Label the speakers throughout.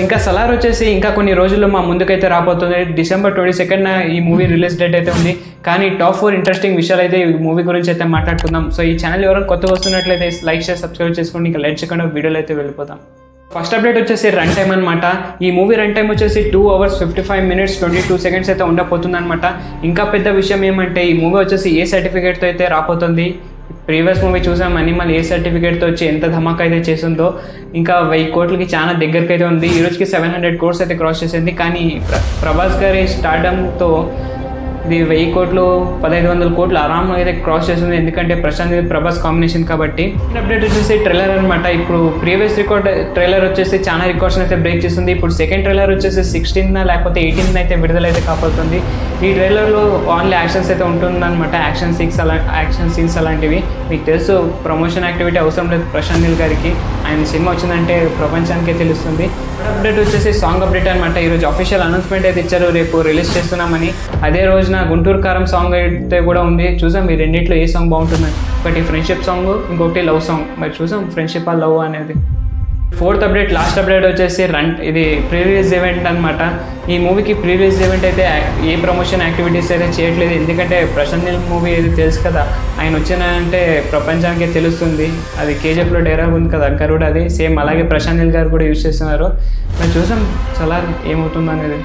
Speaker 1: ఇంకా సలార్ వచ్చేసి ఇంకా కొన్ని రోజుల్లో మా ముందుకైతే రాబోతుంది. December 22nd ఈ మూవీ రిలీజ్ డేట్ అయితే ఉంది. కానీ టాప్ 4 ఇంట్రెస్టింగ్ విషయాలు అయితే ఈ మూవీ గురించి అయితే మాట్లాడుకుందాం. సో ఈ ఛానల్ ఎవరైనా కొత్తగా వస్తున్నట్లయితే లైక్ చేసి సబ్స్క్రైబ్ చేసుకోండి. ఇంకా లైట్ చేయకుండా వీడియోలో అయితే వెళ్ళిపోతాం. ఫస్ట్ అప్డేట్ వచ్చేసి రన్ టైమ్ అనమాట. ఈ మూవీ రన్ టైమ్ వచ్చేసి 2 hours 55 minutes 22 seconds అయితే ఉండబోతుంది అనమాట. ఇంకా పెద్ద విషయం ఏమంటే ఈ మూవీ వచ్చేసి ఏ సర్టిఫికేట్తో అయితే రాబోతుంది. ప్రీవియస్ మూవీ చూసాం అనిమల్ ఏ సర్టిఫికేట్తో వచ్చి ఎంత ధమాకా అయితే చేసిందో. ఇంకా 1000 కోట్లకి చాలా దగ్గరికి అయితే ఉంది. ఈ రోజుకి 700 crores అయితే క్రాస్ చేసింది. కానీ ప్రభాస్ గారి స్టార్డమ్తో ఇది 1000 కోట్లు 1500 కోట్లు ఆరాంగా అయితే క్రాస్ చేస్తుంది. ఎందుకంటే ప్రశాంత్ ప్రభాస్ కాంబినేషన్ కాబట్టి. అప్డేట్ వచ్చేసి ట్రైలర్ అనమాట. ఇప్పుడు ప్రీవియస్ ట్రైలర్ వచ్చేసి చాలా రికార్డ్స్ అయితే బ్రేక్ చేస్తుంది. ఇప్పుడు సెకండ్ ట్రైలర్ వచ్చేసి 16th లేకపోతే 18th అయితే విడుదలైతే కాబోతుంది. ఈ ట్రైలర్లో ఓన్లీ యాక్షన్స్ అయితే ఉంటుందన్నమాట. యాక్షన్ సీన్స్ అలాంటివి. మీకు తెలుసు ప్రమోషన్ యాక్టివిటీ అవసరం లేదు ప్రశాంత్ నీల్ గారికి. ఆయన సినిమా వచ్చిందంటే ప్రపంచానికే తెలుస్తుంది. అప్డేట్ వచ్చేసి సాంగ్ అప్డేట్ అనమాట. ఈరోజు అఫీషియల్ అనౌన్స్మెంట్ అయితే ఇచ్చారు, రేపు రిలీజ్ చేస్తున్నామని. అదే రోజున గుంటూరు కారం సాంగ్ అయితే కూడా ఉంది. చూసాం ఈ రెండింటిలో ఏ సాంగ్ బాగుంటుందని. ఒకటి ఫ్రెండ్షిప్ సాంగ్, ఇంకొకటి లవ్ సాంగ్. మరి చూసాం ఫ్రెండ్షిప్ ఆ లవ్ అనేది. ఫోర్త్ అప్డేట్ లాస్ట్ అప్డేట్ వచ్చేసి ఇది ప్రీ రిలీజ్ ఈవెంట్ అనమాట. ఈ మూవీకి ప్రీ రిలీజ్ ఈవెంట్ అయితే ఏ ప్రమోషన్ యాక్టివిటీస్ అయితే చేయట్లేదు. ఎందుకంటే ప్రశాంత్ నీల్ మూవీ ఇది తెలుసు కదా, ఆయన వచ్చినాయంటే ప్రపంచానికే తెలుస్తుంది. అది కేజీఎఫ్లో డైలాగ్ ఉంది కదా గరుడ్, అది సేమ్ అలాగే ప్రశాంత్ నీల్ గారు కూడా యూజ్ చేస్తున్నారు. మరి చూసాం చాలా ఏమవుతుందో అనేది.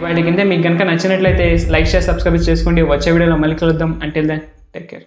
Speaker 1: వాటి కింద మీకు కనుక నచ్చినట్లయితే లైక్ చేసి సబ్స్క్రైబ్ చేసుకోండి. వచ్చే వీడియోలో మళ్ళీ కలుద్దాం. Until then take care.